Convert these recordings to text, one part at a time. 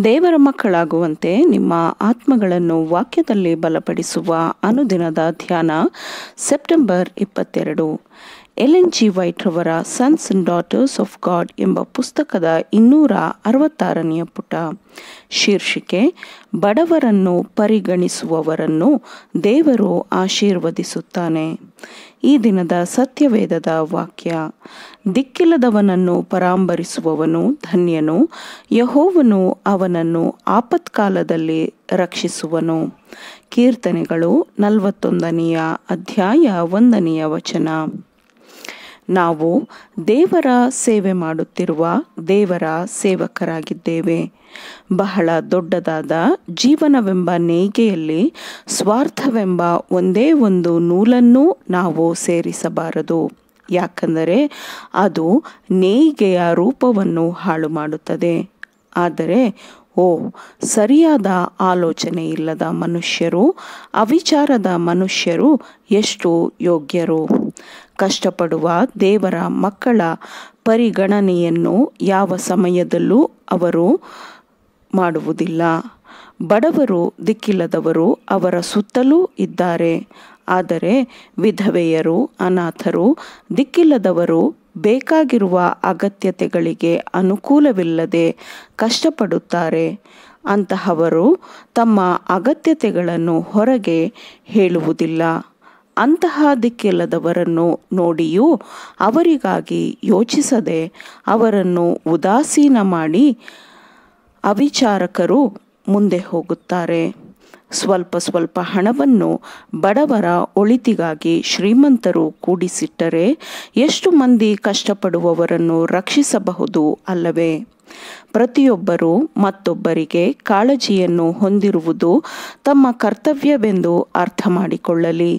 ದೇವರ ಮಕ್ಕಳಾಗುವಂತೆ ನಿಮ್ಮ ಆತ್ಮಗಳನ್ನು ವಾಕ್ಯದಲ್ಲಿ ಬಲಪಡಿಸುವ ಅನುದಿನದ ಧ್ಯಾನ ಸೆಪ್ಟೆಂಬರ್ 22. ಎಲೆನ್ ಜಿ ವೈಟ್ ರವರ sons and daughters of god ಎಂಬ ಪುಸ್ತಕದ 266ನೇ ಪುಟ. ಶೀರ್ಷಿಕೆ: ಬಡವರನ್ನು ಪರಿಗಣಿಸುವವರನ್ನು ದೇವರು ಆಶೀರ್ವದಿಸುತ್ತಾನೆ. ಈ ದಿನದ ಸತ್ಯವೇದದ ವಾಕ್ಯ: ದಿಕ್ಕಿಲ್ಲದವನನ್ನು ಪರಾಂಬರಿಸುವವನು ಧನ್ಯನು, ಯೆಹೋವನು ಅವನನ್ನು ಆಪತ್ಕಾಲದಲ್ಲಿ ರಕ್ಷಿಸುವನು. ಕೀರ್ತನೆಗಳು 41ನೇ ಅಧ್ಯಾಯ 1ನೇ ವಚನ. ನಾವು ದೇವರ ಸೇವೆ ಮಾಡುತ್ತಿರುವ ದೇವರ ಸೇವಕರಾಗಿದ್ದೇವೆ. ಬಹಳ ದೊಡ್ಡದಾದ ಜೀವನವೆಂಬ ನೇಯ್ಗೆಯಲ್ಲಿ ಸ್ವಾರ್ಥವೆಂಬ ಒಂದೇ ಒಂದು ನೂಲನ್ನೂ ನಾವು ಸೇರಿಸಬಾರದು. ಯಾಕಂದರೆ ಅದು ನೇಯ್ಗೆಯ ರೂಪವನ್ನು ಹಾಳು ಮಾಡುತ್ತದೆ. ಆದರೆ ಸರಿಯಾದ ಆಲೋಚನೆ ಇಲ್ಲದ ಮನುಷ್ಯರು, ಅವಿಚಾರದ ಮನುಷ್ಯರು ಎಷ್ಟು ಯೋಗ್ಯರು. ಕಷ್ಟಪಡುವ ದೇವರ ಮಕ್ಕಳ ಪರಿಗಣನೆಯನ್ನು ಯಾವ ಸಮಯದಲ್ಲೂ ಅವರು ಮಾಡುವುದಿಲ್ಲ. ಬಡವರು, ದಿಕ್ಕಿಲ್ಲದವರು ಅವರ ಸುತ್ತಲೂ ಇದ್ದಾರೆ. ಆದರೆ ವಿಧವೆಯರು, ಅನಾಥರು, ದಿಕ್ಕಿಲ್ಲದವರು ಬೇಕಾಗಿರುವ ಅಗತ್ಯತೆಗಳಿಗೆ ಅನುಕೂಲವಿಲ್ಲದೆ ಕಷ್ಟಪಡುತ್ತಾರೆ. ಅಂತಹವರು ತಮ್ಮ ಅಗತ್ಯತೆಗಳನ್ನು ಹೊರಗೆ ಹೇಳುವುದಿಲ್ಲ. ಅಂತಹ ದಿಕ್ಕಿಲ್ಲದವರನ್ನು ನೋಡಿಯೂ ಅವರಿಗಾಗಿ ಯೋಚಿಸದೆ ಅವರನ್ನು ಉದಾಸೀನ ಮಾಡಿ ಅವಿಚಾರಕರು ಮುಂದೆ ಹೋಗುತ್ತಾರೆ. ಸ್ವಲ್ಪ ಹಣವನ್ನು ಬಡವರ ಒಳಿತಿಗಾಗಿ ಶ್ರೀಮಂತರು ಕೂಡಿಸಿಟ್ಟರೆ ಎಷ್ಟು ಮಂದಿ ಕಷ್ಟಪಡುವವರನ್ನು ರಕ್ಷಿಸಬಹುದು ಅಲ್ಲವೇ? ಪ್ರತಿಯೊಬ್ಬರೂ ಮತ್ತೊಬ್ಬರಿಗೆ ಕಾಳಜಿಯನ್ನು ಹೊಂದಿರುವುದು ತಮ್ಮ ಕರ್ತವ್ಯವೆಂದು ಅರ್ಥ ಮಾಡಿಕೊಳ್ಳಲಿ.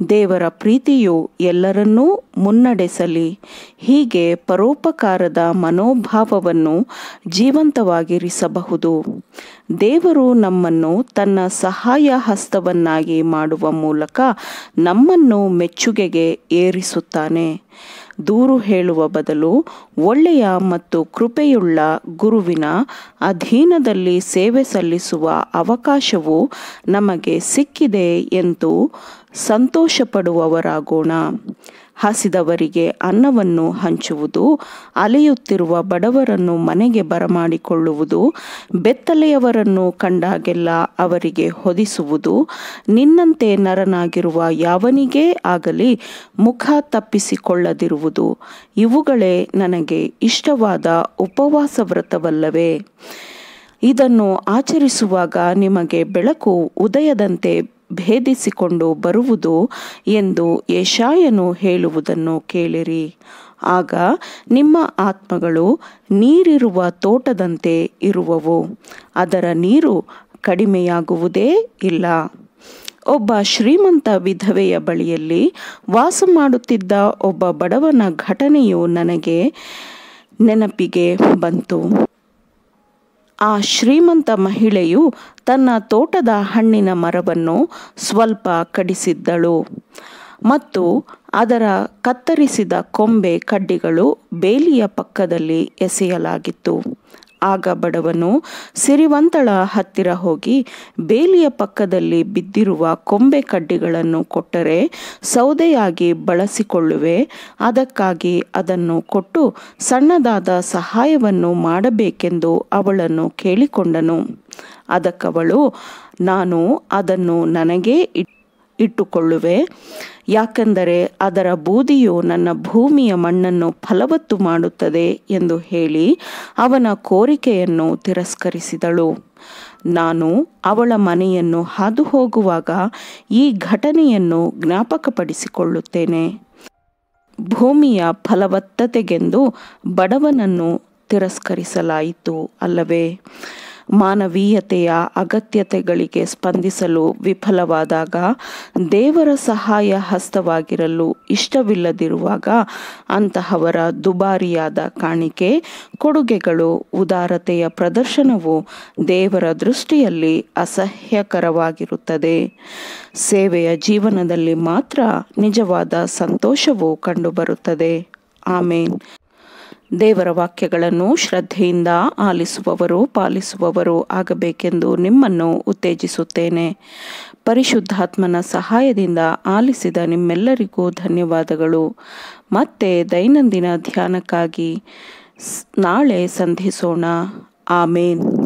ದೇವರ ಪ್ರೀತಿಯು ಎಲ್ಲರನ್ನೂ ಮುನ್ನಡೆಸಲಿ. ಹೀಗೆ ಪರೋಪಕಾರದ ಮನೋಭಾವವನ್ನು ಜೀವಂತವಾಗಿರಿಸಬಹುದು. ದೇವರು ನಮ್ಮನ್ನು ತನ್ನ ಸಹಾಯ ಹಸ್ತವನ್ನಾಗಿ ಮಾಡುವ ಮೂಲಕ ನಮ್ಮನ್ನು ಮೆಚ್ಚುಗೆಗೆ ಏರಿಸುತ್ತಾನೆ. ದೂರು ಹೇಳುವ ಬದಲು ಒಳ್ಳೆಯ ಮತ್ತು ಕೃಪೆಯುಳ್ಳ ಗುರುವಿನ ಅಧೀನದಲ್ಲಿ ಸೇವೆ ಸಲ್ಲಿಸುವ ಅವಕಾಶವು ನಮಗೆ ಸಿಕ್ಕಿದೆ ಎಂದು ಸಂತೋಷಪಡುವವರಾಗೋಣ. ಹಸಿದವರಿಗೆ ಅನ್ನವನ್ನು ಹಂಚುವುದು, ಅಲೆಯುತ್ತಿರುವ ಬಡವರನ್ನು ಮನೆಗೆ ಬರಮಾಡಿಕೊಳ್ಳುವುದು, ಬೆತ್ತಲೆಯವರನ್ನು ಕಂಡಾಗೆಲ್ಲ ಅವರಿಗೆ ಹೊದಿಸುವುದು, ನಿನ್ನಂತೆ ನರನಾಗಿರುವ ಯಾವನಿಗೇ ಆಗಲಿ ಮುಖ ತಪ್ಪಿಸಿಕೊಳ್ಳದಿರುವುದು, ಇವುಗಳೇ ನನಗೆ ಇಷ್ಟವಾದ ಉಪವಾಸ ವ್ರತವಲ್ಲವೇ? ಇದನ್ನು ಆಚರಿಸುವಾಗ ನಿಮಗೆ ಬೆಳಕು ಉದಯದಂತೆ ಭೇದಿಸಿಕೊಂಡು ಬರುವುದು ಎಂದು ಯೆಶಾಯನು ಹೇಳುವುದನ್ನು ಕೇಳಿರಿ. ಆಗ ನಿಮ್ಮ ಆತ್ಮಗಳು ನೀರಿರುವ ತೋಟದಂತೆ ಇರುವವು, ಅದರ ನೀರು ಕಡಿಮೆಯಾಗುವುದೇ ಇಲ್ಲ. ಒಬ್ಬ ಶ್ರೀಮಂತ ವಿಧವೆಯ ಬಳಿಯಲ್ಲಿ ವಾಸ ಮಾಡುತ್ತಿದ್ದ ಒಬ್ಬ ಬಡವನ ಘಟನೆಯು ನನಗೆ ನೆನಪಿಗೆ ಬಂತು. ಆ ಶ್ರೀಮಂತ ಮಹಿಳೆಯು ತನ್ನ ತೋಟದ ಹಣ್ಣಿನ ಮರವನ್ನು ಸ್ವಲ್ಪ ಕಡಿಸಿದ್ದಳು ಮತ್ತು ಅದರ ಕತ್ತರಿಸಿದ ಕೊಂಬೆ ಕಡ್ಡಿಗಳು ಬೇಲಿಯ ಪಕ್ಕದಲ್ಲಿ ಎಸೆಯಲಾಗಿತ್ತು. ಆಗ ಬಡವನು ಸಿರಿವಂತಳ ಹತ್ತಿರ ಹೋಗಿ, ಬೇಲಿಯ ಪಕ್ಕದಲ್ಲಿ ಬಿದ್ದಿರುವ ಕೊಂಬೆ ಕಡ್ಡಿಗಳನ್ನು ಕೊಟ್ಟರೆ ಸೌದೆಯಾಗಿ ಬಳಸಿಕೊಳ್ಳುವೆ, ಅದಕ್ಕಾಗಿ ಅದನ್ನು ಕೊಟ್ಟು ಸಣ್ಣದಾದ ಸಹಾಯವನ್ನು ಮಾಡಬೇಕೆಂದು ಅವಳನ್ನು ಕೇಳಿಕೊಂಡನು. ಅದಕ್ಕವಳು, ನಾನು ಅದನ್ನು ನನಗೇ ಇಟ್ಟುಕೊಳ್ಳುವೆ, ಯಾಕೆಂದರೆ ಅದರ ಬೂದಿಯು ನನ್ನ ಭೂಮಿಯ ಮಣ್ಣನ್ನು ಫಲವತ್ತು ಮಾಡುತ್ತದೆ ಎಂದು ಹೇಳಿ ಅವನ ಕೋರಿಕೆಯನ್ನು ತಿರಸ್ಕರಿಸಿದಳು. ನಾನು ಅವಳ ಮನೆಯನ್ನು ಹಾದು ಹೋಗುವಾಗ ಈ ಘಟನೆಯನ್ನು ಜ್ಞಾಪಕಪಡಿಸಿಕೊಳ್ಳುತ್ತೇನೆ. ಭೂಮಿಯ ಫಲವತ್ತತೆಗೆಂದು ಬಡವನನ್ನು ತಿರಸ್ಕರಿಸಲಾಯಿತು ಅಲ್ಲವೇ? ಮಾನವೀಯತೆಯ ಅಗತ್ಯತೆಗಳಿಗೆ ಸ್ಪಂದಿಸಲು ವಿಫಲವಾದಾಗ, ದೇವರ ಸಹಾಯ ಹಸ್ತವಾಗಿರಲು ಇಷ್ಟವಿಲ್ಲದಿರುವಾಗ ಅಂತಹವರ ದುಬಾರಿಯಾದ ಕಾಣಿಕೆ, ಕೊಡುಗೆಗಳು, ಉದಾರತೆಯ ಪ್ರದರ್ಶನವು ದೇವರ ದೃಷ್ಟಿಯಲ್ಲಿ ಅಸಹ್ಯಕರವಾಗಿರುತ್ತದೆ. ಸೇವೆಯ ಜೀವನದಲ್ಲಿ ಮಾತ್ರ ನಿಜವಾದ ಸಂತೋಷವು ಕಂಡುಬರುತ್ತದೆ. ಆಮೇನ್. ದೇವರ ವಾಕ್ಯಗಳನ್ನು ಶ್ರದ್ಧೆಯಿಂದ ಆಲಿಸುವವರು ಪಾಲಿಸುವವರು ಆಗಬೇಕೆಂದು ನಿಮ್ಮನ್ನು ಉತ್ತೇಜಿಸುತ್ತೇನೆ. ಪರಿಶುದ್ಧಾತ್ಮನ ಸಹಾಯದಿಂದ ಆಲಿಸಿದ ನಿಮ್ಮೆಲ್ಲರಿಗೂ ಧನ್ಯವಾದಗಳು. ಮತ್ತೆ ದೈನಂದಿನ ಧ್ಯಾನಕ್ಕಾಗಿ ನಾಳೆ ಸಂಧಿಸೋಣ. ಆಮೇನ್.